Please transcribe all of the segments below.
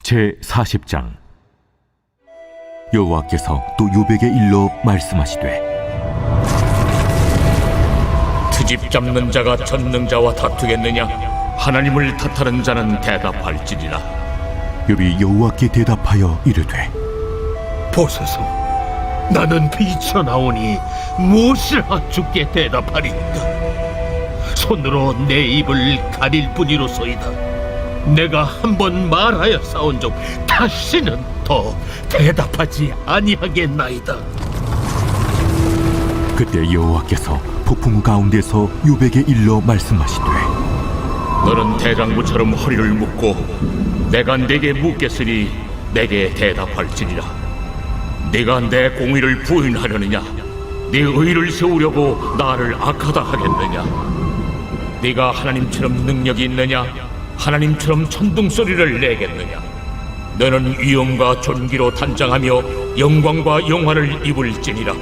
제40장. 여호와께서 또 욥에게 일러 말씀하시되, 트집 잡는 자가 전능자와 다투겠느냐? 하나님을 탓하는 자는 대답할지니라. 욥이 여호와께 대답하여 이르되, 보소서, 나는 비쳐나오니 무엇이라 주께 대답하리이까? 손으로 내 입을 가릴 뿐이로소이다. 내가 한번 말하여 싸운 적 다시는 더 대답하지 아니하겠나이다. 그때 여호와께서 폭풍우 가운데서 욥에게 일러 말씀하시되, 너는 대장부처럼 허리를 묶고 내가 네게 묻겠으니 내게 대답할지니라. 네가 내 공의를 부인하려느냐? 네 의를 세우려고 나를 악하다 하겠느냐? 네가 하나님처럼 능력이 있느냐? 하나님처럼 천둥소리를 내겠느냐? 너는 위엄과 존귀로 단장하며 영광과 영화를 입을지니라.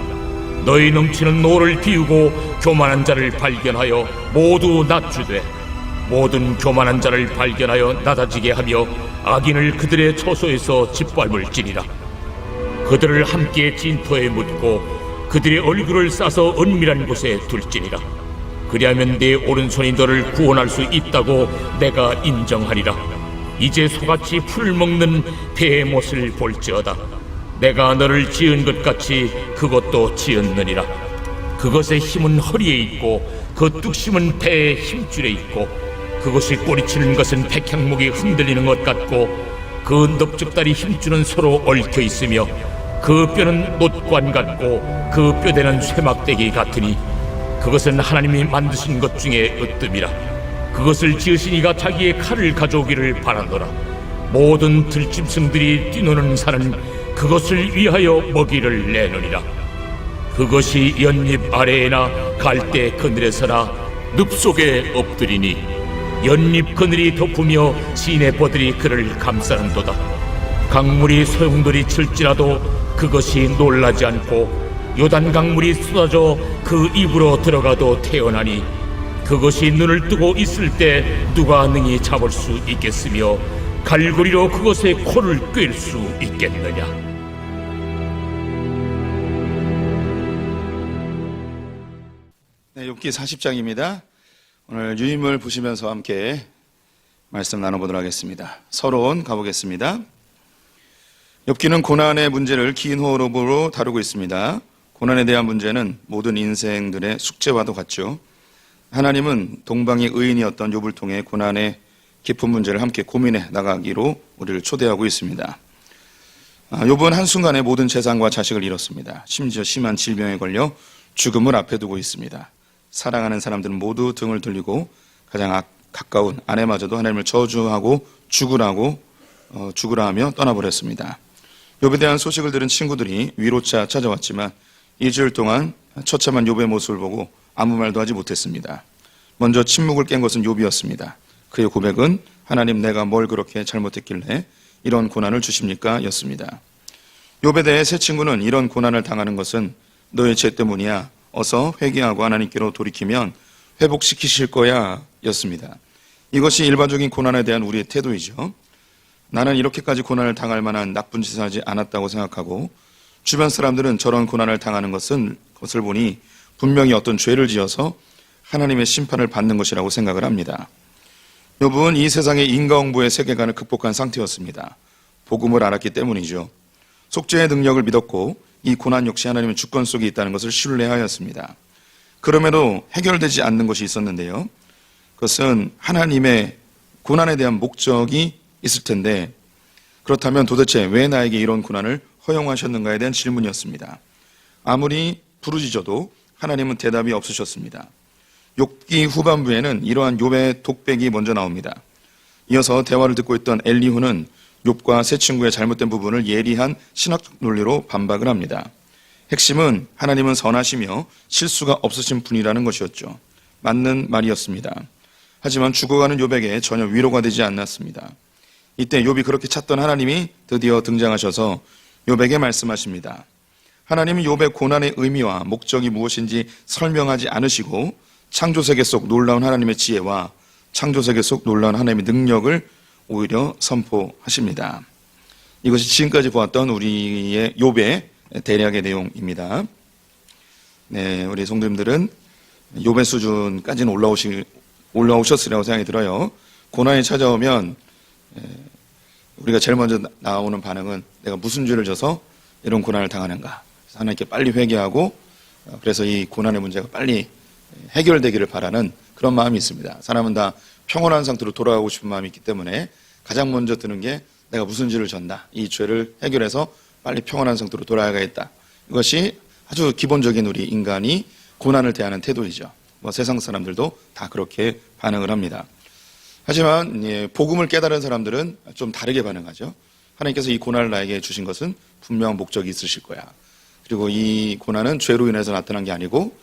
너희 넘치는 노를 비우고 교만한 자를 발견하여 모두 낮추되, 모든 교만한 자를 발견하여 낮아지게 하며 악인을 그들의 처소에서 짓밟을지니라. 그들을 함께 진토에 묻고 그들의 얼굴을 싸서 은밀한 곳에 둘지니라. 그리하면 네 오른손이 너를 구원할 수 있다고 내가 인정하리라. 이제 소같이 풀을 먹는 배의 못을 볼지어다. 내가 너를 지은 것 같이 그것도 지었느니라. 그것의 힘은 허리에 있고 그 뚝심은 배의 힘줄에 있고, 그것이 꼬리치는 것은 백향목이 흔들리는 것 같고, 그 넙죽다리 힘줄은 서로 얽혀 있으며, 그 뼈는 놋관 같고 그 뼈대는 쇠막대기 같으니, 그것은 하나님이 만드신 것 중에 으뜸이라. 그것을 지으신 이가 자기의 칼을 가져오기를 바라노라. 모든 들짐승들이 뛰노는 산은 그것을 위하여 먹이를 내느니라. 그것이 연잎 아래에나 갈대 그늘에서나 늪속에 엎드리니, 연잎 그늘이 덮으며 시내 버들이 그를 감싸는도다. 강물이 소용돌이 칠지라도 그것이 놀라지 않고, 요단 강물이 쏟아져 그 입으로 들어가도 태어나니, 그것이 눈을 뜨고 있을 때 누가 능히 잡을 수 있겠으며 갈고리로 그것의 코를 꿰일 수 있겠느냐? 네, 욥기 40장입니다. 오늘 유인물 보시면서 함께 말씀 나눠보도록 하겠습니다. 서론 가보겠습니다. 욥기는 고난의 문제를 긴 호흡으로 다루고 있습니다. 고난에 대한 문제는 모든 인생들의 숙제와도 같죠. 하나님은 동방의 의인이었던 욥을 통해 고난의 깊은 문제를 함께 고민해 나가기로 우리를 초대하고 있습니다. 욥은 한순간에 모든 재산과 자식을 잃었습니다. 심지어 심한 질병에 걸려 죽음을 앞에 두고 있습니다. 사랑하는 사람들은 모두 등을 돌리고 가장 가까운 아내마저도 하나님을 저주하고 죽으라 하며 떠나버렸습니다. 욥에 대한 소식을 들은 친구들이 위로차 찾아왔지만 2주일 동안 처참한 욥의 모습을 보고 아무 말도 하지 못했습니다. 먼저 침묵을 깬 것은 욥이었습니다. 그의 고백은 하나님, 내가 뭘 그렇게 잘못했길래 이런 고난을 주십니까? 였습니다. 욥에 대해 세 친구는 이런 고난을 당하는 것은 너의 죄 때문이야. 어서 회개하고 하나님께로 돌이키면 회복시키실 거야. 였습니다. 이것이 일반적인 고난에 대한 우리의 태도이죠. 나는 이렇게까지 고난을 당할 만한 나쁜 짓을 하지 않았다고 생각하고, 주변 사람들은 저런 고난을 당하는 것을 보니 분명히 어떤 죄를 지어서 하나님의 심판을 받는 것이라고 생각을 합니다. 욥은 이 세상의 인과응보의 세계관을 극복한 상태였습니다. 복음을 알았기 때문이죠. 속죄의 능력을 믿었고 이 고난 역시 하나님의 주권 속에 있다는 것을 신뢰하였습니다. 그럼에도 해결되지 않는 것이 있었는데요. 그것은 하나님의 고난에 대한 목적이 있을 텐데, 그렇다면 도대체 왜 나에게 이런 고난을 허용하셨는가에 대한 질문이었습니다. 아무리 부르짖어도 하나님은 대답이 없으셨습니다. 욥기 후반부에는 이러한 욥의 독백이 먼저 나옵니다. 이어서 대화를 듣고 있던 엘리후는 욥과 세 친구의 잘못된 부분을 예리한 신학적 논리로 반박을 합니다. 핵심은 하나님은 선하시며 실수가 없으신 분이라는 것이었죠. 맞는 말이었습니다. 하지만 죽어가는 욥에게 전혀 위로가 되지 않았습니다. 이때 욥이 그렇게 찾던 하나님이 드디어 등장하셔서 욥에게 말씀하십니다. 하나님은 욥의 고난의 의미와 목적이 무엇인지 설명하지 않으시고 창조세계 속 놀라운 하나님의 지혜와 창조세계 속 놀라운 하나님의 능력을 오히려 선포하십니다. 이것이 지금까지 보았던 우리의 욥의 대략의 내용입니다. 네, 우리 성도님들은 욥의 수준까지는 올라오셨으리라고 생각이 들어요. 고난이 찾아오면 우리가 제일 먼저 나오는 반응은 내가 무슨 죄를 져서 이런 고난을 당하는가. 하나님께 빨리 회개하고 그래서 이 고난의 문제가 빨리 해결되기를 바라는 그런 마음이 있습니다. 사람은 다 평온한 상태로 돌아가고 싶은 마음이 있기 때문에 가장 먼저 드는 게 내가 무슨 죄를 졌나. 이 죄를 해결해서 빨리 평온한 상태로 돌아가야겠다. 이것이 아주 기본적인 우리 인간이 고난을 대하는 태도이죠. 세상 사람들도 다 그렇게 반응을 합니다. 하지만 복음을 깨달은 사람들은 좀 다르게 반응하죠. 하나님께서 이 고난을 나에게 주신 것은 분명한 목적이 있으실 거야. 그리고 이 고난은 죄로 인해서 나타난 게 아니고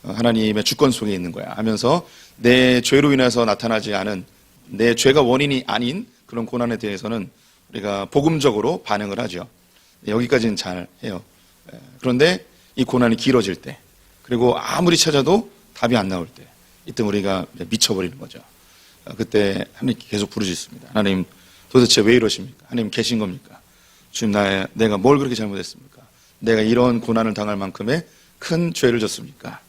하나님의 주권 속에 있는 거야 하면서 내 죄로 인해서 나타나지 않은 내 죄가 원인이 아닌 그런 고난에 대해서는 우리가 복음적으로 반응을 하죠. 여기까지는 잘 해요. 그런데 이 고난이 길어질 때 그리고 아무리 찾아도 답이 안 나올 때 이때 우리가 미쳐버리는 거죠. 그때 하나님께 계속 부르짖습니다. 하나님 도대체 왜 이러십니까? 하나님 계신 겁니까? 주님 내가 뭘 그렇게 잘못했습니까? 내가 이런 고난을 당할 만큼의 큰 죄를 졌습니까?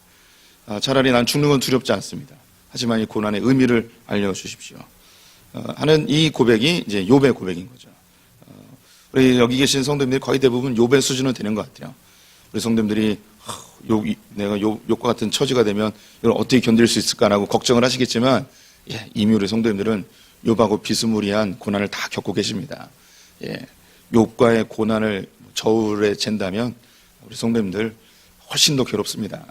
차라리 난 죽는 건 두렵지 않습니다. 하지만 이 고난의 의미를 알려주십시오. 하는 이 고백이 이제 욥의 고백인 거죠. 우리 여기 계신 성도님들이 거의 대부분 욥의 수준은 되는 것 같아요. 우리 성도님들이 내가 욥과 같은 처지가 되면 이걸 어떻게 견딜 수 있을까라고 걱정을 하시겠지만 이미 우리 성도님들은 욥하고 비스무리한 고난을 다 겪고 계십니다. 욥과의 고난을 저울에 잰다면 우리 성도님들 훨씬 더 괴롭습니다.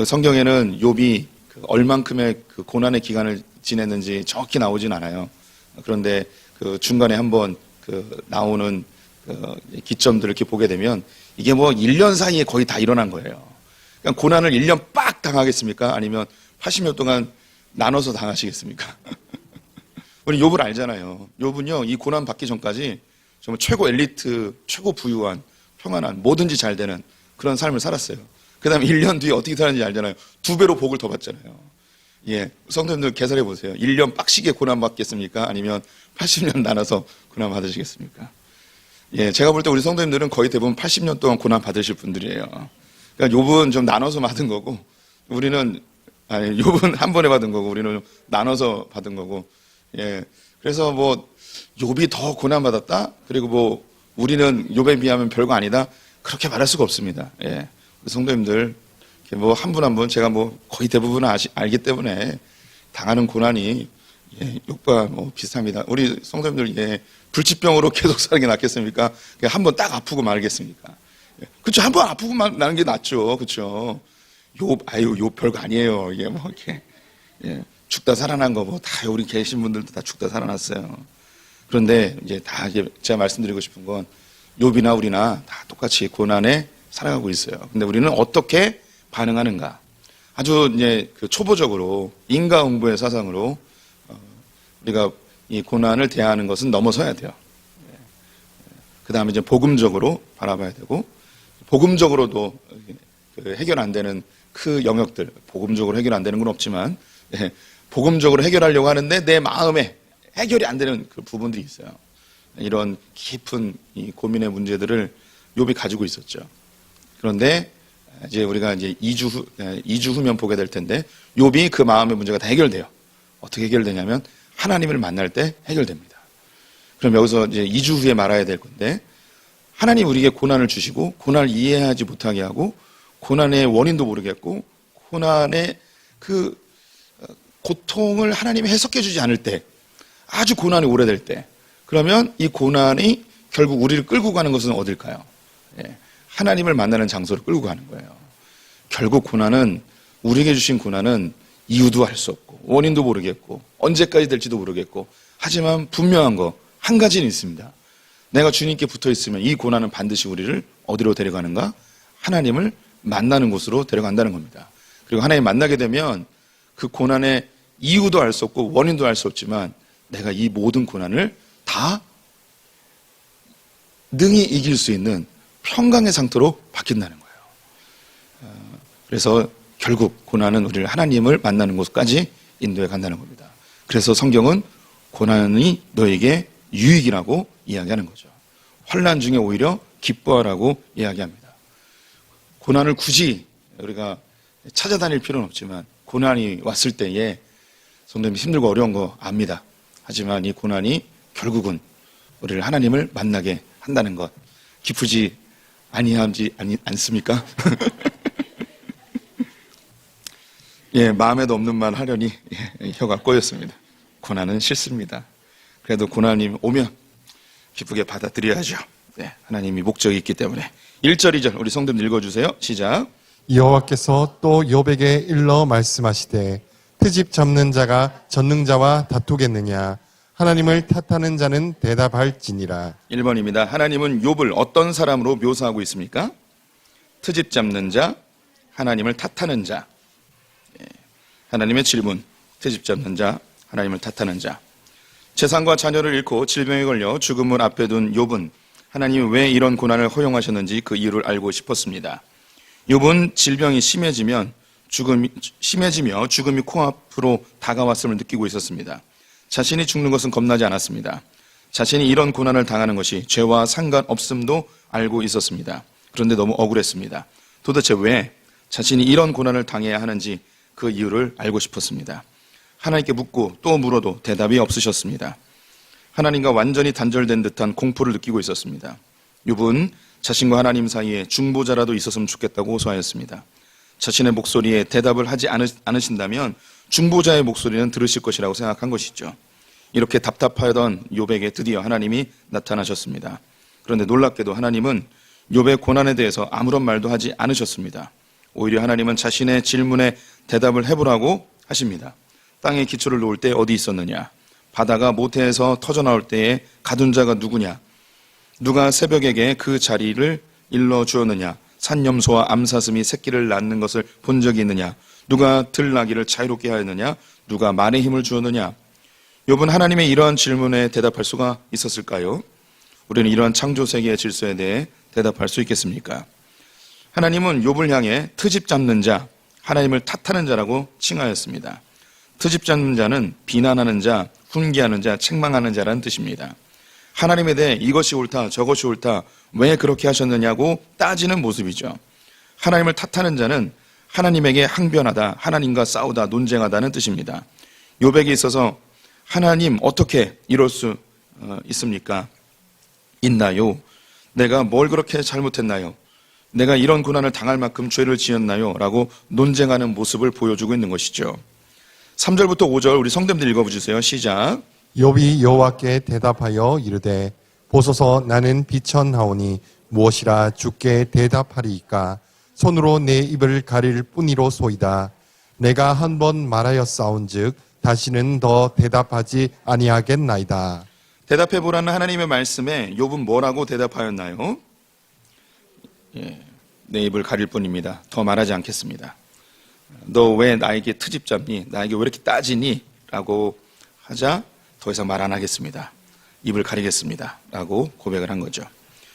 성경에는 욥이 얼만큼의 그 고난의 기간을 지냈는지 정확히 나오진 않아요. 그런데 그 중간에 한번 나오는 기점들을 이렇게 보게 되면 이게 1년 사이에 거의 다 일어난 거예요. 그러니까 고난을 1년 빡 당하겠습니까? 아니면 80년 동안 나눠서 당하시겠습니까? 우리 욥을 알잖아요. 욥은요, 이 고난 받기 전까지 정말 최고 엘리트, 최고 부유한, 평안한, 뭐든지 잘 되는 그런 삶을 살았어요. 그 다음에 1년 뒤에 어떻게 살았는지 알잖아요. 2배로 복을 더 받잖아요. 성도님들 계산해 보세요. 1년 빡시게 고난 받겠습니까? 아니면 80년 나눠서 고난 받으시겠습니까? 제가 볼 때 우리 성도님들은 거의 대부분 80년 동안 고난 받으실 분들이에요. 그러니까 욥은 좀 나눠서 받은 거고, 욥은 한 번에 받은 거고, 우리는 나눠서 받은 거고, 그래서 욥이 더 고난 받았다? 그리고 우리는 욥에 비하면 별거 아니다? 그렇게 말할 수가 없습니다. 우리 성도님들, 한 분 한 분, 제가 거의 대부분 알기 때문에 당하는 고난이, 욥과 비슷합니다. 우리 성도님들, 불치병으로 계속 사는 게 낫겠습니까? 한 번 딱 아프고 말겠습니까? 그쵸. 한 번 아프고 나는 게 낫죠. 그쵸. 욥 별거 아니에요. 이게 이렇게. 죽다 살아난 거 다 우리 계신 분들도 다 죽다 살아났어요. 그런데 제가 말씀드리고 싶은 건 욥이나 우리나 다 똑같이 고난에 살아가고 있어요. 근데 우리는 어떻게 반응하는가? 아주 초보적으로 인과응보의 사상으로 우리가 이 고난을 대하는 것은 넘어서야 돼요. 그 다음에 복음적으로 바라봐야 되고 복음적으로도 해결 안 되는 그 영역들, 복음적으로 해결 안 되는 건 없지만 복음적으로 해결하려고 하는데 내 마음에 해결이 안 되는 그 부분들이 있어요. 이런 깊은 이 고민의 문제들을 욥이 가지고 있었죠. 그런데 우리가 2주 후면 보게 될 텐데 욥이 그 마음의 문제가 다 해결돼요. 어떻게 해결되냐면 하나님을 만날 때 해결됩니다. 그럼 여기서 2주 후에 말아야 될 건데 하나님 우리에게 고난을 주시고 고난을 이해하지 못하게 하고 고난의 원인도 모르겠고 고난의 그 고통을 하나님이 해석해 주지 않을 때 아주 고난이 오래될 때 그러면 이 고난이 결국 우리를 끌고 가는 것은 어딜까요? 하나님을 만나는 장소를 끌고 가는 거예요. 결국 고난은 우리에게 주신 고난은 이유도 알 수 없고 원인도 모르겠고 언제까지 될지도 모르겠고 하지만 분명한 거 한 가지는 있습니다. 내가 주님께 붙어 있으면 이 고난은 반드시 우리를 어디로 데려가는가? 하나님을 만나는 곳으로 데려간다는 겁니다. 그리고 하나님 만나게 되면 그 고난의 이유도 알 수 없고 원인도 알 수 없지만 내가 이 모든 고난을 다 능히 이길 수 있는 평강의 상태로 바뀐다는 거예요. 그래서 결국 고난은 우리를 하나님을 만나는 곳까지 인도해 간다는 겁니다. 그래서 성경은 고난이 너에게 유익이라고 이야기하는 거죠. 환난 중에 오히려 기뻐하라고 이야기합니다. 고난을 굳이 우리가 찾아다닐 필요는 없지만 고난이 왔을 때에 성도님 힘들고 어려운 거 압니다. 하지만 이 고난이 결국은 우리를 하나님을 만나게 한다는 것 기쁘지 아니하지 않습니까? 예, 마음에도 없는 말 하려니 혀가 꼬였습니다. 고난은 싫습니다. 그래도 고난이 오면 기쁘게 받아들여야죠. 네, 하나님이 목적이 있기 때문에 1절 2절 우리 성도님 읽어주세요. 시작. 여호와께서 또 욥에게 일러 말씀하시되 트집 잡는 자가 전능자와 다투겠느냐 하나님을 탓하는 자는 대답할지니라. 1번입니다. 하나님은 욥을 어떤 사람으로 묘사하고 있습니까? 트집 잡는 자, 하나님을 탓하는 자. 하나님의 질문, 트집 잡는 자, 하나님을 탓하는 자. 재산과 자녀를 잃고 질병에 걸려 죽음을 앞에 둔 욥은 하나님이 왜 이런 고난을 허용하셨는지 그 이유를 알고 싶었습니다. 욥은 질병이 심해지며 죽음이 코앞으로 다가왔음을 느끼고 있었습니다. 자신이 죽는 것은 겁나지 않았습니다. 자신이 이런 고난을 당하는 것이 죄와 상관없음도 알고 있었습니다. 그런데 너무 억울했습니다. 도대체 왜 자신이 이런 고난을 당해야 하는지 그 이유를 알고 싶었습니다. 하나님께 묻고 또 물어도 대답이 없으셨습니다. 하나님과 완전히 단절된 듯한 공포를 느끼고 있었습니다. 욥은 자신과 하나님 사이에 중보자라도 있었으면 좋겠다고 호소하였습니다. 자신의 목소리에 대답을 하지 않으신다면 중보자의 목소리는 들으실 것이라고 생각한 것이죠. 이렇게 답답하던 욥에게 드디어 하나님이 나타나셨습니다. 그런데 놀랍게도 하나님은 욥의 고난에 대해서 아무런 말도 하지 않으셨습니다. 오히려 하나님은 자신의 질문에 대답을 해보라고 하십니다. 땅에 기초를 놓을 때 어디 있었느냐? 바다가 모태에서 터져나올 때에 가둔 자가 누구냐? 누가 새벽에게 그 자리를 일러주었느냐? 산염소와 암사슴이 새끼를 낳는 것을 본 적이 있느냐? 누가 들나귀를 자유롭게 하였느냐? 누가 말의 힘을 주었느냐? 욥은 하나님의 이러한 질문에 대답할 수가 있었을까요? 우리는 이러한 창조세계의 질서에 대해 대답할 수 있겠습니까? 하나님은 욥을 향해 트집 잡는 자, 하나님을 탓하는 자라고 칭하였습니다. 트집 잡는 자는 비난하는 자, 훈계하는 자, 책망하는 자라는 뜻입니다. 하나님에 대해 이것이 옳다, 저것이 옳다, 왜 그렇게 하셨느냐고 따지는 모습이죠. 하나님을 탓하는 자는 하나님에게 항변하다, 하나님과 싸우다, 논쟁하다는 뜻입니다. 욥에게 있어서 하나님 어떻게 이럴 수 있습니까? 있나요? 내가 뭘 그렇게 잘못했나요? 내가 이런 고난을 당할 만큼 죄를 지었나요? 라고 논쟁하는 모습을 보여주고 있는 것이죠. 3절부터 5절 우리 성도님들 읽어주세요. 시작. 욥이 여호와께 대답하여 이르되 보소서 나는 비천하오니 무엇이라 주께 대답하리이까 손으로 내 입을 가릴 뿐이로소이다. 내가 한 번 말하였사온즉 다시는 더 대답하지 아니하겠나이다. 대답해보라는 하나님의 말씀에 욥은 뭐라고 대답하였나요? 내 입을 가릴 뿐입니다. 더 말하지 않겠습니다. 너 왜 나에게 트집 잡니? 나에게 왜 이렇게 따지니? 라고 하자 더 이상 말 안 하겠습니다. 입을 가리겠습니다. 라고 고백을 한 거죠.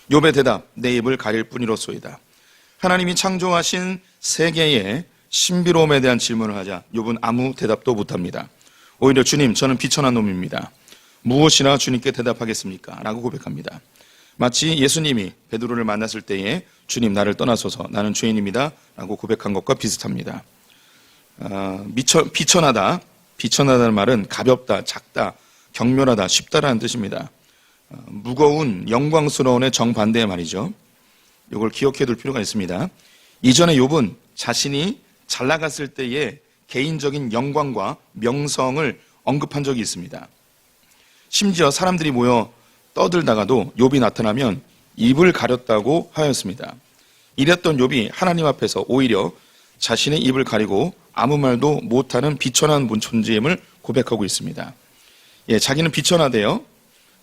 욥의 대답, 내 입을 가릴 뿐이로소이다. 하나님이 창조하신 세계의 신비로움에 대한 질문을 하자 욥은 아무 대답도 못합니다. 오히려 주님, 저는 비천한 놈입니다. 무엇이나 주님께 대답하겠습니까? 라고 고백합니다. 마치 예수님이 베드로를 만났을 때에 주님 나를 떠나소서 나는 죄인입니다. 라고 고백한 것과 비슷합니다. 비천하다는 말은 가볍다, 작다, 경멸하다, 쉽다라는 뜻입니다. 무거운, 영광스러운의 정반대의 말이죠. 이걸 기억해 둘 필요가 있습니다. 이전에 욥은 자신이 잘 나갔을 때의 개인적인 영광과 명성을 언급한 적이 있습니다. 심지어 사람들이 모여 떠들다가도 욥이 나타나면 입을 가렸다고 하였습니다. 이랬던 욥이 하나님 앞에서 오히려 자신의 입을 가리고 아무 말도 못하는 비천한 존재임을 고백하고 있습니다. 자기는 비천하대요.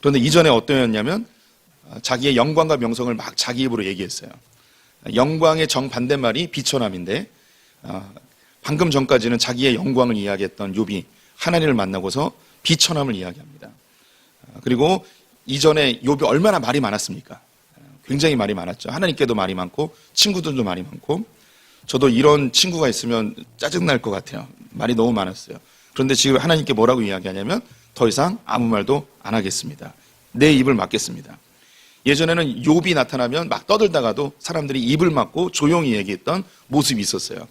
그런데 이전에 어떠했냐면 자기의 영광과 명성을 막 자기 입으로 얘기했어요. 영광의 정반대말이 비천함인데 방금 전까지는 자기의 영광을 이야기했던 욥이 하나님을 만나고서 비천함을 이야기합니다. 그리고 이전에 욥이 얼마나 말이 많았습니까? 굉장히 말이 많았죠. 하나님께도 말이 많고 친구들도 말이 많고 저도 이런 친구가 있으면 짜증날 것 같아요. 말이 너무 많았어요. 그런데 지금 하나님께 뭐라고 이야기하냐면 더 이상 아무 말도 안 하겠습니다. 내 입을 막겠습니다. 예전에는 욥이 나타나면 막 떠들다가도 사람들이 입을 막고 조용히 얘기했던 모습이 있었어요.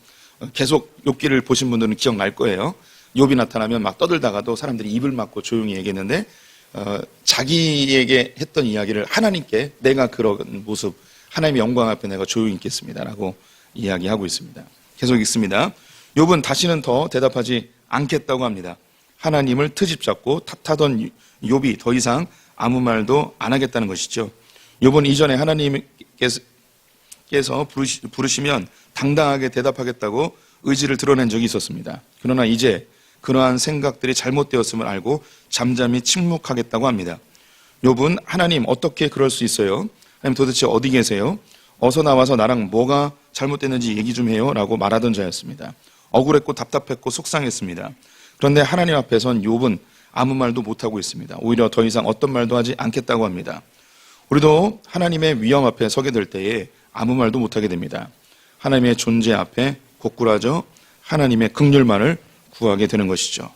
계속 욥기를 보신 분들은 기억날 거예요. 욥이 나타나면 막 떠들다가도 사람들이 입을 막고 조용히 얘기했는데 자기에게 했던 이야기를 하나님께 내가 그런 모습, 하나님의 영광 앞에 내가 조용히 있겠습니다라고 이야기하고 있습니다. 계속 읽습니다. 욥은 다시는 더 대답하지 않겠다고 합니다. 하나님을 트집잡고 탓하던 욥이 더 이상 아무 말도 안 하겠다는 것이죠. 욥은 이전에 하나님께서 부르시면 당당하게 대답하겠다고 의지를 드러낸 적이 있었습니다. 그러나 이제 그러한 생각들이 잘못되었음을 알고 잠잠히 침묵하겠다고 합니다. 욥은 하나님 어떻게 그럴 수 있어요? 하나님 도대체 어디 계세요? 어서 나와서 나랑 뭐가 잘못됐는지 얘기 좀 해요 라고 말하던 자였습니다. 억울했고 답답했고 속상했습니다. 그런데 하나님 앞에선 욥은 아무 말도 못하고 있습니다. 오히려 더 이상 어떤 말도 하지 않겠다고 합니다. 우리도 하나님의 위험 앞에 서게 될 때에 아무 말도 못하게 됩니다. 하나님의 존재 앞에 고꾸라져 하나님의 긍휼만을 구하게 되는 것이죠.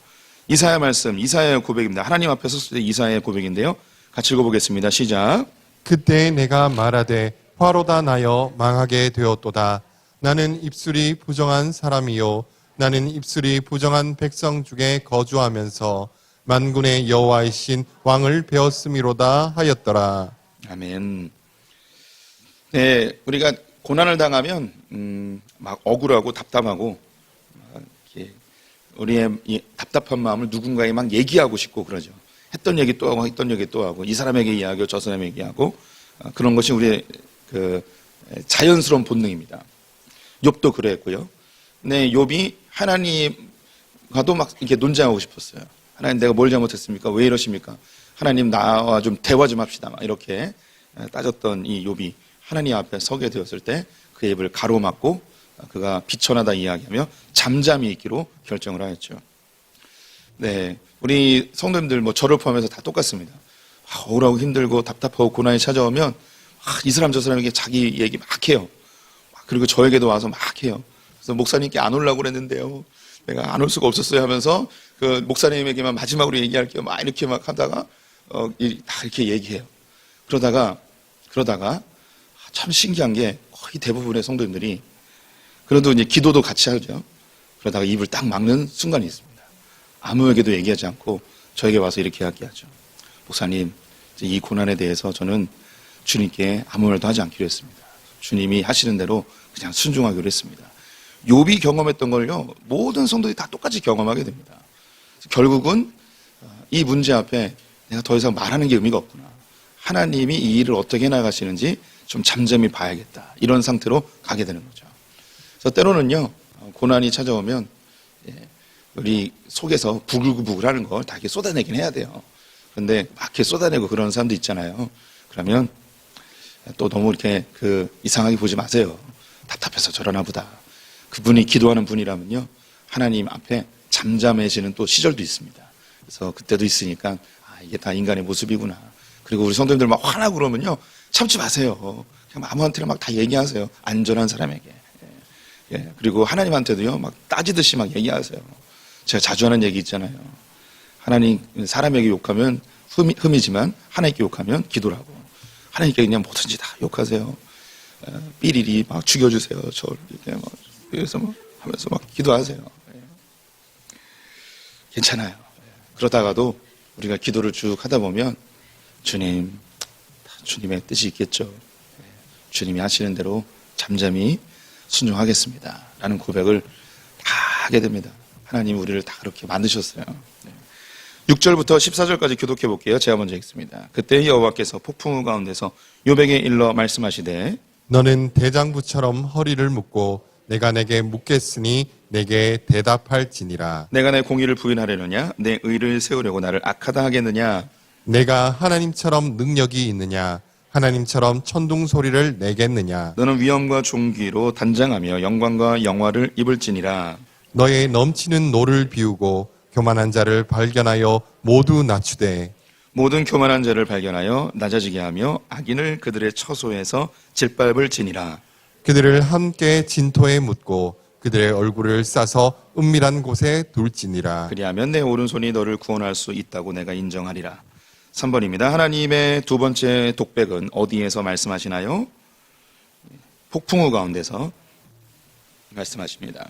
이사야 말씀, 이사야의 고백입니다. 하나님 앞에 섰을 때 이사야의 고백인데요. 같이 읽어보겠습니다. 시작. 그때 내가 말하되 화로다 나여 망하게 되었도다. 나는 입술이 부정한 사람이요 나는 입술이 부정한 백성 중에 거주하면서 만군의 여호와이신 왕을 배웠음이로다 하였더라. 아멘. 네, 우리가 고난을 당하면 막 억울하고 답답하고 막 이렇게 우리의 이 답답한 마음을 누군가에 막 얘기하고 싶고 그러죠. 했던 얘기 또 하고 했던 얘기 또 하고 이 사람에게 이야기하고 저 사람에게 얘기하고 그런 것이 우리의 그 자연스러운 본능입니다. 욥도 그랬고요. 네, 욥이 하나님과도 막 이렇게 논쟁하고 싶었어요. 하나님 내가 뭘 잘못했습니까? 왜 이러십니까? 하나님 나와 좀 대화 좀 합시다. 막 이렇게 따졌던 이 욥이 하나님 앞에 서게 되었을 때 그의 입을 가로막고 그가 비천하다 이야기하며 잠잠히 있기로 결정을 하였죠. 네, 우리 성도님들 뭐 저를 포함해서 다 똑같습니다. 억울하고 힘들고 답답하고 고난이 찾아오면 이 사람 저 사람에게 자기 얘기 막 해요. 그리고 저에게도 와서 막 해요. 그래서 목사님께 안 오려고 그랬는데요. 내가 안 올 수가 없었어요 하면서 그 목사님에게만 마지막으로 얘기할게요. 막 이렇게 막 하다가 다 이렇게 얘기해요. 그러다가 참 신기한 게 거의 대부분의 성도님들이 그래도 이제 기도도 같이 하죠. 그러다가 입을 딱 막는 순간이 있습니다. 아무에게도 얘기하지 않고 저에게 와서 이렇게 이야기하죠. 목사님, 이 고난에 대해서 저는 주님께 아무 말도 하지 않기로 했습니다. 주님이 하시는 대로 그냥 순종하기로 했습니다. 욥이 경험했던 걸요, 모든 성도들이 다 똑같이 경험하게 됩니다. 결국은 이 문제 앞에 내가 더 이상 말하는 게 의미가 없구나. 하나님이 이 일을 어떻게 해나가시는지 좀 잠잠히 봐야겠다. 이런 상태로 가게 되는 거죠. 그래서 때로는요, 고난이 찾아오면 우리 속에서 부글부글하는 걸 다 이렇게 쏟아내긴 해야 돼요. 그런데 막 이렇게 쏟아내고 그러는 사람도 있잖아요. 그러면 또 너무 이렇게 이상하게 보지 마세요. 답답해서 저러나 보다. 그분이 기도하는 분이라면요, 하나님 앞에 잠잠해지는 또 시절도 있습니다. 그래서 그때도 있으니까 이게 다 인간의 모습이구나. 그리고 우리 성도님들 막 화나고 그러면요, 참지 마세요. 그냥 아무한테나 막 다 얘기하세요. 안전한 사람에게. 그리고 하나님한테도요, 막 따지듯이 막 얘기하세요. 제가 자주 하는 얘기 있잖아요. 하나님 사람에게 욕하면 흠이지만 하나님께 욕하면 기도라고. 하나님께 그냥 뭐든지 다 욕하세요. 삐리리 막 죽여주세요. 저 이렇게 막 그래서 막 하면서 막 기도하세요. 괜찮아요. 그러다가도 우리가 기도를 쭉 하다 보면 주님의 뜻이 있겠죠. 주님이 하시는 대로 잠잠히 순종하겠습니다. 라는 고백을 다 하게 됩니다. 하나님 우리를 다 그렇게 만드셨어요. 6절부터 14절까지 교독해 볼게요. 제가 먼저 읽습니다. 그때 여호와께서 폭풍우 가운데서 욥에게 일러 말씀하시되 너는 대장부처럼 허리를 묶고 내가 내게 묻겠으니 내게 대답할지니라. 내가 내 공의를 부인하려느냐 내 의를 세우려고 나를 악하다 하겠느냐. 내가 하나님처럼 능력이 있느냐 하나님처럼 천둥 소리를 내겠느냐. 너는 위엄과 존귀로 단장하며 영광과 영화를 입을지니라. 너의 넘치는 노를 비우고 교만한 자를 발견하여 모두 낮추되 모든 교만한 자를 발견하여 낮아지게 하며 악인을 그들의 처소에서 짓밟을지니라. 그들을 함께 진토에 묻고 그들의 얼굴을 싸서 은밀한 곳에 둘지니라. 그리하면 내 오른손이 너를 구원할 수 있다고 내가 인정하리라. 3번입니다. 하나님의 두 번째 독백은 어디에서 말씀하시나요? 폭풍우 가운데서 말씀하십니다.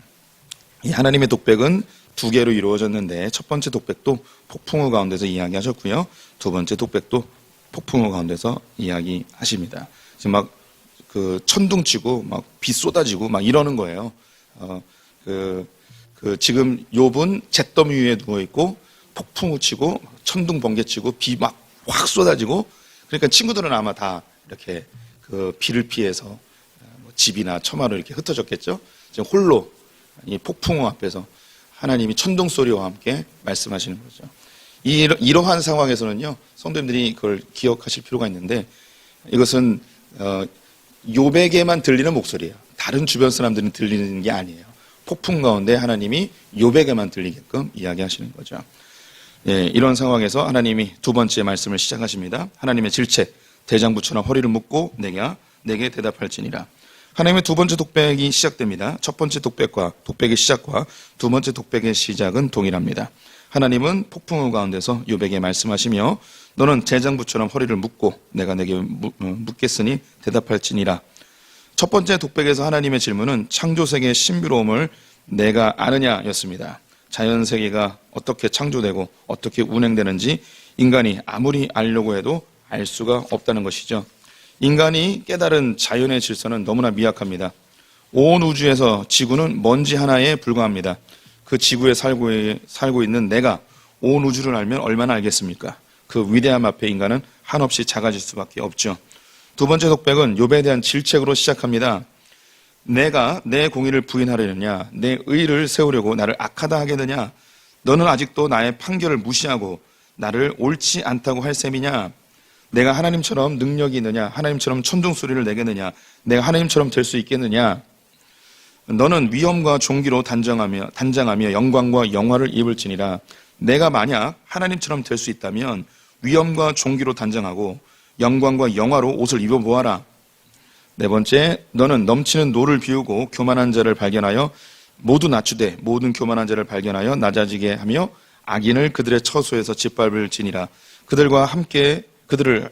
이 하나님의 독백은 두 개로 이루어졌는데 첫 번째 독백도 폭풍우 가운데서 이야기하셨고요. 두 번째 독백도 폭풍우 가운데서 이야기하십니다. 지금 막 그 천둥 치고 막 비 쏟아지고 막 이러는 거예요. 지금 욥은 잿더미 위에 누워 있고 폭풍우 치고 천둥 번개 치고 비 막 확 쏟아지고, 그러니까 친구들은 아마 다 이렇게 그 비를 피해서 뭐 집이나 처마로 이렇게 흩어졌겠죠. 지금 홀로 이 폭풍우 앞에서 하나님이 천둥 소리와 함께 말씀하시는 거죠. 이러한 상황에서는요, 성도님들이 그걸 기억하실 필요가 있는데, 이것은 욥에게만 들리는 목소리예요. 다른 주변 사람들은 들리는 게 아니에요. 폭풍 가운데 하나님이 욥에게만 들리게끔 이야기하시는 거죠. 예, 이런 상황에서 하나님이 두 번째 말씀을 시작하십니다. 하나님의 질책, 대장부처럼 허리를 묶고 내게 대답할지니라. 하나님의 두 번째 독백이 시작됩니다. 첫 번째 독백의 시작과 두 번째 독백의 시작은 동일합니다. 하나님은 폭풍우 가운데서 욥에게 말씀하시며 너는 대장부처럼 허리를 묶고 내가 내게 묻겠으니 대답할지니라. 첫 번째 독백에서 하나님의 질문은 창조세계의 신비로움을 내가 아느냐였습니다. 자연세계가 어떻게 창조되고 어떻게 운행되는지 인간이 아무리 알려고 해도 알 수가 없다는 것이죠. 인간이 깨달은 자연의 질서는 너무나 미약합니다. 온 우주에서 지구는 먼지 하나에 불과합니다. 그 지구에 살고 있는 내가 온 우주를 알면 얼마나 알겠습니까? 그 위대함 앞에 인간은 한없이 작아질 수밖에 없죠. 두 번째 독백은 욥에 대한 질책으로 시작합니다. 내가 내 공의를 부인하려느냐, 내 의를 세우려고 나를 악하다 하겠느냐, 너는 아직도 나의 판결을 무시하고 나를 옳지 않다고 할 셈이냐, 내가 하나님처럼 능력이 있느냐, 하나님처럼 천둥소리를 내겠느냐, 내가 하나님처럼 될 수 있겠느냐, 너는 위엄과 존귀로 단장하며 영광과 영화를 입을지니라. 내가 만약 하나님처럼 될 수 있다면 위엄과 존귀로 단장하고 영광과 영화로 옷을 입어보아라. 네 번째, 너는 넘치는 노를 비우고 교만한 자를 발견하여 모두 낮추되 모든 교만한 자를 발견하여 낮아지게 하며 악인을 그들의 처소에서 짓밟을지니라. 그들을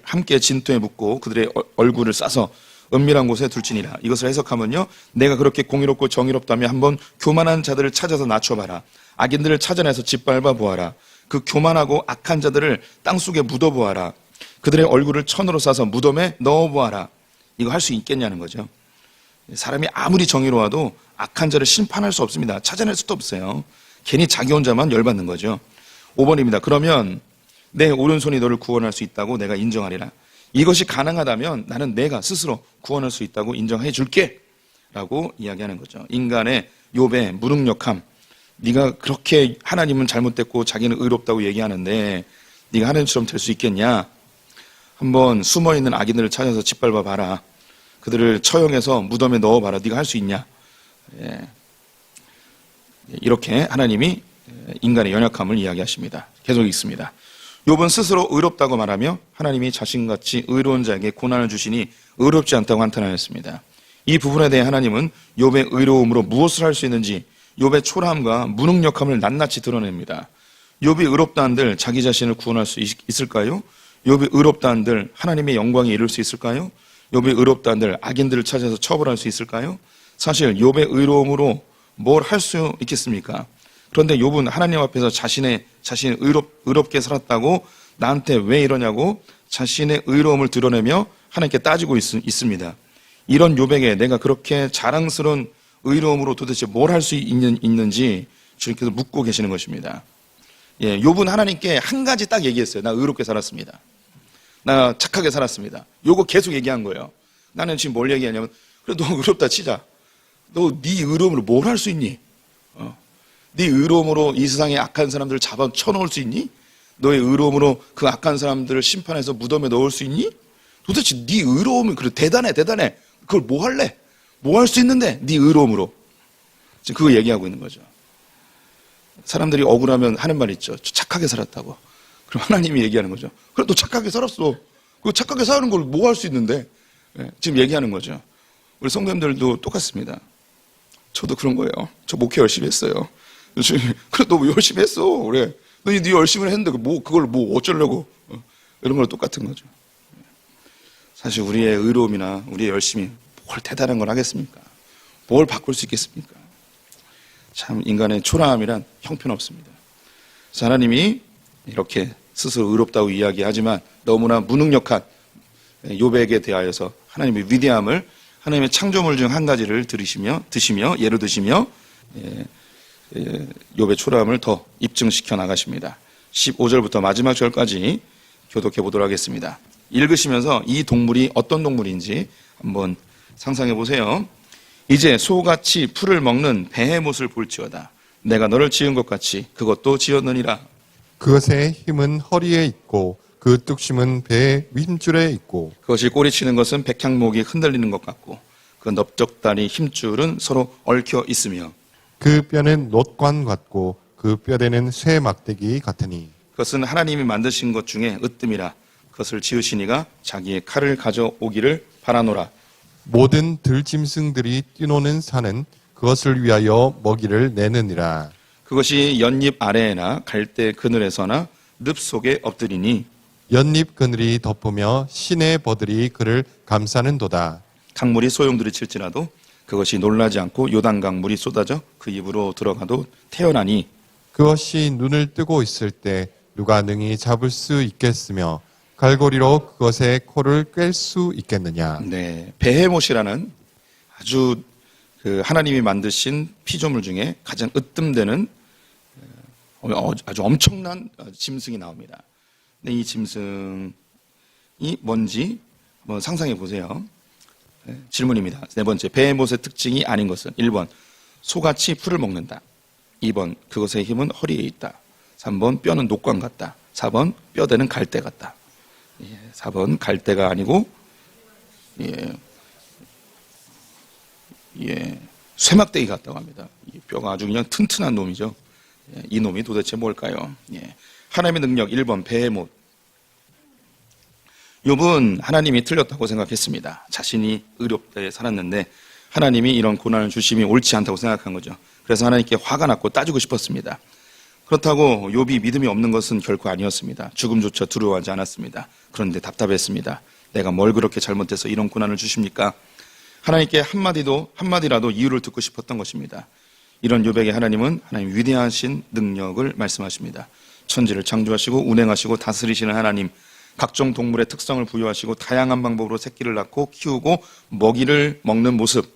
함께 진토에 묻고 그들의 얼굴을 싸서 은밀한 곳에 둘지니라. 이것을 해석하면요, 내가 그렇게 공의롭고 정의롭다면 한번 교만한 자들을 찾아서 낮춰봐라. 악인들을 찾아내서 짓밟아 보아라. 그 교만하고 악한 자들을 땅속에 묻어보아라. 그들의 얼굴을 천으로 싸서 무덤에 넣어보아라. 이거 할 수 있겠냐는 거죠. 사람이 아무리 정의로워도 악한 자를 심판할 수 없습니다. 찾아낼 수도 없어요. 괜히 자기 혼자만 열받는 거죠. 5번입니다. 그러면 내 오른손이 너를 구원할 수 있다고 내가 인정하리라. 이것이 가능하다면 나는 내가 스스로 구원할 수 있다고 인정해 줄게 라고 이야기하는 거죠. 인간의 욥의 무능력함, 네가 그렇게 하나님은 잘못됐고 자기는 의롭다고 얘기하는데 네가 하나님처럼 될 수 있겠냐. 한번 숨어있는 악인들을 찾아서 짓밟아 봐라. 그들을 처형해서 무덤에 넣어봐라. 네가 할 수 있냐. 예. 이렇게 하나님이 인간의 연약함을 이야기하십니다. 계속 읽습니다. 욥은 스스로 의롭다고 말하며 하나님이 자신같이 의로운 자에게 고난을 주시니 의롭지 않다고 한탄하였습니다. 이 부분에 대해 하나님은 욥의 의로움으로 무엇을 할 수 있는지 욥의 초라함과 무능력함을 낱낱이 드러냅니다. 욥이 의롭다 한들 자기 자신을 구원할 수 있을까요? 욥이 의롭다 한들 하나님의 영광에 이를 수 있을까요? 욥이 의롭다 한들 악인들을 찾아서 처벌할 수 있을까요? 사실 욥의 의로움으로 뭘 할 수 있겠습니까? 그런데 욥은 하나님 앞에서 자신이 의롭게 살았다고 나한테 왜 이러냐고 자신의 의로움을 드러내며 하나님께 따지고 있습니다. 이런 욥에게 내가 그렇게 자랑스러운 의로움으로 도대체 뭘 할 수 있는지 주님께서 묻고 계시는 것입니다. 예, 욥은 하나님께 한 가지 딱 얘기했어요. 나 의롭게 살았습니다. 나 착하게 살았습니다. 요거 계속 얘기한 거예요. 나는 지금 뭘 얘기하냐면, 그래 너 의롭다 치자. 너 네 의로움으로 뭘 할 수 있니? 네 의로움으로 이 세상에 악한 사람들을 잡아 쳐놓을 수 있니? 너의 의로움으로 그 악한 사람들을 심판해서 무덤에 넣을 수 있니? 도대체 네 의로움이 그래 대단해. 그걸 뭐 할래? 뭐 할 수 있는데 네 의로움으로. 지금 그거 얘기하고 있는 거죠. 사람들이 억울하면 하는 말 있죠. 착하게 살았다고. 그럼 하나님이 얘기하는 거죠. 그래 너 착하게 살았어. 그 착하게 사는 걸 뭐 할 수 있는데. 네, 지금 얘기하는 거죠. 우리 성도님들도 똑같습니다. 저도 그런 거예요. 저 목회 열심히 했어요. 그래 너 열심히 했어. 그래 너 열심히 했는데 그걸 뭐 어쩌려고. 이런 걸 똑같은 거죠. 사실 우리의 의로움이나 우리의 열심이 뭘 대단한 걸 하겠습니까? 뭘 바꿀 수 있겠습니까? 참 인간의 초라함이란 형편없습니다. 그래서 하나님이 이렇게 스스로 의롭다고 이야기하지만 너무나 무능력한 욥에게 대하여서 하나님의 위대함을, 하나님의 창조물 중 한 가지를 드시며 예로 드시며 욥의 초라함을 더 입증시켜 나가십니다. 15절부터 마지막 절까지 교독해 보도록 하겠습니다. 읽으시면서 이 동물이 어떤 동물인지 한번 상상해 보세요. 이제 소같이 풀을 먹는 베헤못을 볼지어다. 내가 너를 지은 것 같이 그것도 지었느니라. 그것의 힘은 허리에 있고 그 뚝심은 배의 윗줄에 있고 그것이 꼬리치는 것은 백향목이 흔들리는 것 같고 그 넓적다리 힘줄은 서로 얽혀 있으며 그 뼈는 놋관 같고 그 뼈대는 쇠 막대기 같으니 그것은 하나님이 만드신 것 중에 으뜸이라. 그것을 지으시니가 자기의 칼을 가져오기를 바라노라. 모든 들짐승들이 뛰노는 산은 그것을 위하여 먹이를 내느니라. 그것이 연잎 아래에나 갈대 그늘에서나 늪 속에 엎드리니 연잎 그늘이 덮으며 시내 버들이 그를 감싸는도다. 강물이 소용돌이 칠지라도 그것이 놀라지 않고 요단강 물이 쏟아져 그 입으로 들어가도 태어나니 그것이 눈을 뜨고 있을 때 누가 능히 잡을 수 있겠으며 갈고리로 그것의 코를 꿰 수 있겠느냐. 네, 베헤못이라는 아주 하나님이 만드신 피조물 중에 가장 으뜸되는 아주 엄청난 짐승이 나옵니다. 근데 이 짐승이 뭔지 한번 상상해 보세요. 네, 질문입니다. 네 번째, 베헤못의 특징이 아닌 것은 1번, 소같이 풀을 먹는다. 2번, 그것의 힘은 허리에 있다. 3번, 뼈는 녹관 같다. 4번, 뼈대는 갈대 같다. 4번, 갈대가 아니고 쇠막대기 같다고 합니다. 이 뼈가 아주 그냥 튼튼한 놈이죠. 이 놈이 도대체 뭘까요? 하나님의 능력 1번, 베헤못. 욥은 하나님이 틀렸다고 생각했습니다. 자신이 의롭게 살았는데 하나님이 이런 고난을 주심이 옳지 않다고 생각한 거죠. 그래서 하나님께 화가 났고 따지고 싶었습니다. 그렇다고 욥이 믿음이 없는 것은 결코 아니었습니다. 죽음조차 두려워하지 않았습니다. 그런데 답답했습니다. 내가 뭘 그렇게 잘못해서 이런 고난을 주십니까? 하나님께 한마디라도 이유를 듣고 싶었던 것입니다. 이런 욥에게 하나님은 하나님 위대하신 능력을 말씀하십니다. 천지를 창조하시고 운행하시고 다스리시는 하나님, 각종 동물의 특성을 부여하시고 다양한 방법으로 새끼를 낳고 키우고 먹이를 먹는 모습,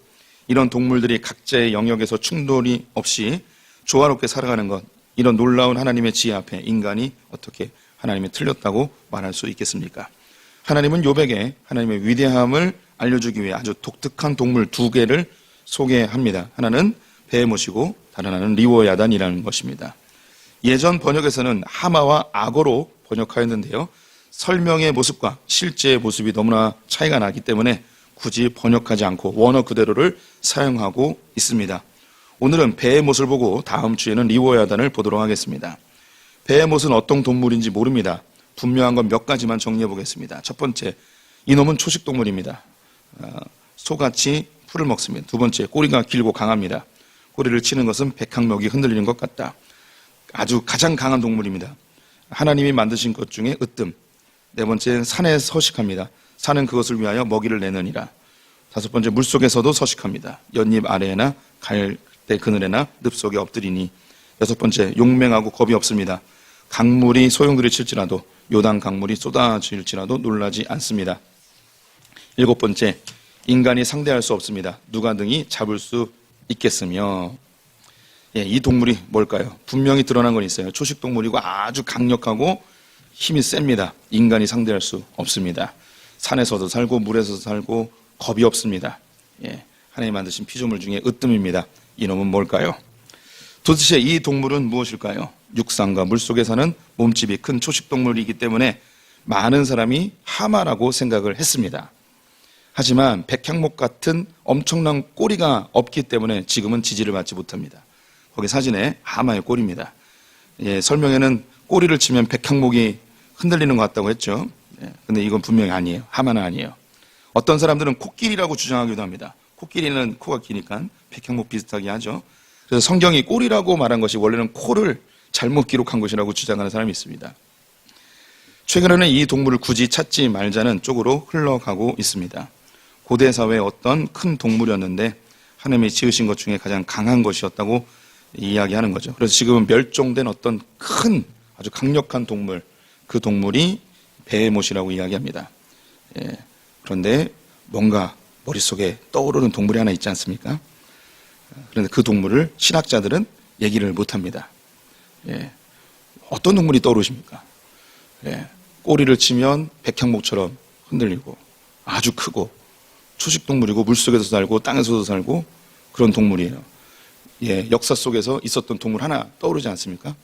이런 동물들이 각자의 영역에서 충돌이 없이 조화롭게 살아가는 것, 이런 놀라운 하나님의 지혜 앞에 인간이 어떻게 하나님이 틀렸다고 말할 수 있겠습니까? 하나님은 욥에게 하나님의 위대함을 알려주기 위해 아주 독특한 동물 2개를 소개합니다. 하나는 베헤못이고 다른 하나는 리워야단이라는 것입니다. 예전 번역에서는 하마와 악어로 번역하였는데요. 설명의 모습과 실제의 모습이 너무나 차이가 나기 때문에 굳이 번역하지 않고 원어 그대로를 사용하고 있습니다. 오늘은 베헤못을 보고 다음 주에는 리워야단을 보도록 하겠습니다. 베헤못은 어떤 동물인지 모릅니다. 분명한 건 몇 가지만 정리해 보겠습니다. 첫 번째, 이놈은 초식동물입니다. 소같이 풀을 먹습니다. 두 번째, 꼬리가 길고 강합니다. 꼬리를 치는 것은 백항목이 흔들리는 것 같다. 아주 가장 강한 동물입니다. 하나님이 만드신 것 중에 으뜸. 네 번째, 산에 서식합니다. 산은 그것을 위하여 먹이를 내느니라. 다섯 번째, 물속에서도 서식합니다. 연잎 아래에나 갈대 그늘에나 늪 속에 엎드리니. 여섯 번째, 용맹하고 겁이 없습니다. 강물이 소용돌이 칠지라도 요단 강물이 쏟아질지라도 놀라지 않습니다. 일곱 번째, 인간이 상대할 수 없습니다. 누가 등이 잡을 수 있겠으며. 이 동물이 뭘까요? 분명히 드러난 건 있어요. 초식동물이고 아주 강력하고 힘이 셉니다. 인간이 상대할 수 없습니다. 산에서도 살고 물에서도 살고 겁이 없습니다. 하나님 만드신 피조물 중에 으뜸입니다. 이놈은 뭘까요? 도대체 이 동물은 무엇일까요? 육상과 물속에 사는 몸집이 큰 초식동물이기 때문에 많은 사람이 하마라고 생각을 했습니다. 하지만 백향목 같은 엄청난 꼬리가 없기 때문에 지금은 지지를 받지 못합니다. 거기 사진에 하마의 꼬리입니다. 설명에는 꼬리를 치면 백향목이 흔들리는 것 같다고 했죠. 근데 이건 분명히 아니에요. 하마는 아니에요. 어떤 사람들은 코끼리라고 주장하기도 합니다. 코끼리는 코가 기니까 백향목 비슷하게 하죠. 그래서 성경이 꼬리라고 말한 것이 원래는 코를 잘못 기록한 것이라고 주장하는 사람이 있습니다. 최근에는 이 동물을 굳이 찾지 말자는 쪽으로 흘러가고 있습니다. 고대 사회의 어떤 큰 동물이었는데 하나님이 지으신 것 중에 가장 강한 것이었다고 이야기하는 거죠. 그래서 지금은 멸종된 어떤 큰 아주 강력한 동물, 그 동물이 베헤못이라고 이야기합니다. 예. 그런데 뭔가 머릿속에 떠오르는 동물이 하나 있지 않습니까? 그런데 그 동물을 신학자들은 얘기를 못합니다. 예. 어떤 동물이 떠오르십니까? 예. 꼬리를 치면 백향목처럼 흔들리고 아주 크고 초식동물이고 물속에서 살고 땅에서도 살고 그런 동물이에요. 예. 역사 속에서 있었던 동물 하나 떠오르지 않습니까?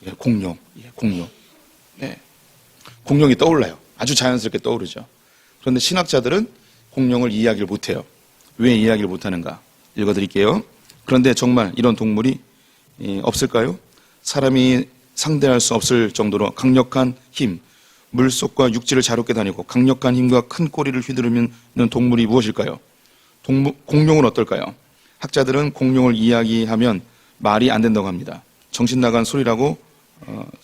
예. 공룡. 예. 공룡. 예. 공룡이 떠올라요. 아주 자연스럽게 떠오르죠. 그런데 신학자들은 공룡을 이야기를 못해요. 왜 이야기를 못하는가? 읽어드릴게요. 그런데 정말 이런 동물이 없을까요? 사람이 상대할 수 없을 정도로 강력한 힘, 물속과 육지를 자유롭게 다니고 강력한 힘과 큰 꼬리를 휘두르는 동물이 무엇일까요? 공룡은 어떨까요? 학자들은 공룡을 이야기하면 말이 안 된다고 합니다. 정신 나간 소리라고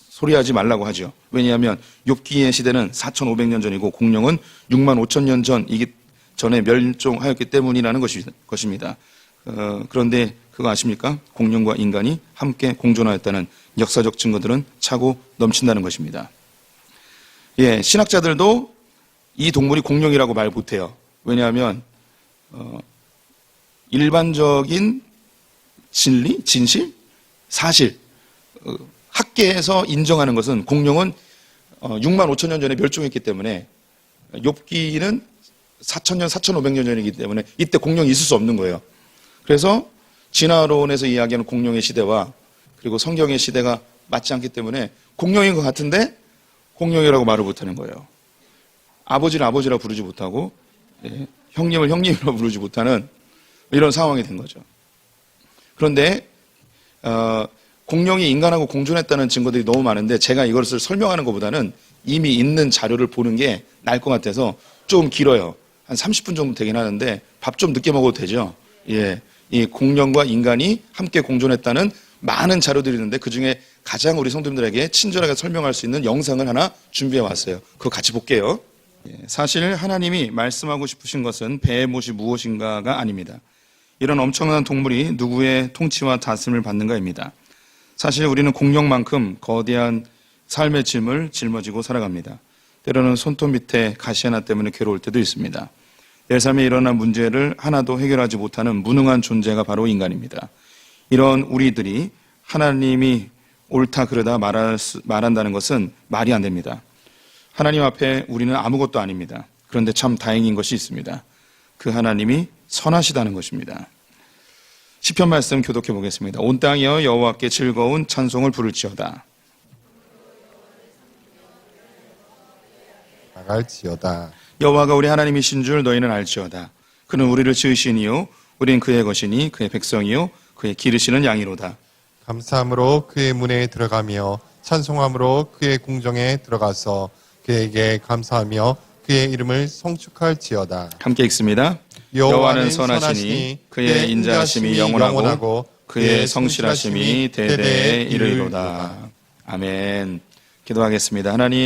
소리하지 말라고 하죠. 왜냐하면 욥기의 시대는 4,500년 전이고 공룡은 65,000년 전에 멸종하였기 때문이라는 것입니다. 그런데 그거 아십니까? 공룡과 인간이 함께 공존하였다는 역사적 증거들은 차고 넘친다는 것입니다. 예, 신학자들도 이 동물이 공룡이라고 말 못해요. 왜냐하면 일반적인 진리, 진실, 사실 학계에서 인정하는 것은 공룡은 65,000년 전에 멸종했기 때문에 욥기는 4,000년, 4,500년 전이기 때문에 이때 공룡이 있을 수 없는 거예요. 그래서 진화론에서 이야기하는 공룡의 시대와 그리고 성경의 시대가 맞지 않기 때문에 공룡인 것 같은데 공룡이라고 말을 못하는 거예요. 아버지를 아버지라고 부르지 못하고 형님을 형님이라고 부르지 못하는 이런 상황이 된 거죠. 그런데 공룡이 인간하고 공존했다는 증거들이 너무 많은데 제가 이것을 설명하는 것보다는 이미 있는 자료를 보는 게 나을 것 같아서 좀 길어요. 한 30분 정도 되긴 하는데 밥 좀 늦게 먹어도 되죠. 예, 이 공룡과 인간이 함께 공존했다는 많은 자료들이 있는데 그중에 가장 우리 성도님들에게 친절하게 설명할 수 있는 영상을 하나 준비해 왔어요. 그거 같이 볼게요. 예, 사실 하나님이 말씀하고 싶으신 것은 베헤못이 무엇인가가 아닙니다. 이런 엄청난 동물이 누구의 통치와 다스림을 받는가입니다. 사실 우리는 공룡만큼 거대한 삶의 짐을 짊어지고 살아갑니다. 때로는 손톱 밑에 가시 하나 때문에 괴로울 때도 있습니다. 내 삶에 일어난 문제를 하나도 해결하지 못하는 무능한 존재가 바로 인간입니다. 이런 우리들이 하나님이 옳다 그르다 말한다는 것은 말이 안 됩니다. 하나님 앞에 우리는 아무것도 아닙니다. 그런데 참 다행인 것이 있습니다. 그 하나님이 선하시다는 것입니다. 시편 말씀 교독해 보겠습니다. 온 땅이여 여호와께 즐거운 찬송을 부를지어다. 나갈지어다. 여호와가 우리 하나님이신 줄 너희는 알지어다. 그는 우리를 지으시니요 우리는 그의 것이니 그의 백성이요 그의 기르시는 양이로다. 감사함으로 그의 문에 들어가며 찬송함으로 그의 궁정에 들어가서 그에게 감사하며 그의 이름을 성축할지어다. 함께 읽습니다. 여호와는 선하시니 그의 인자하심이 영원하고 그의 성실하심이 대대에 이르리로다. 아멘. 기도하겠습니다. 하나님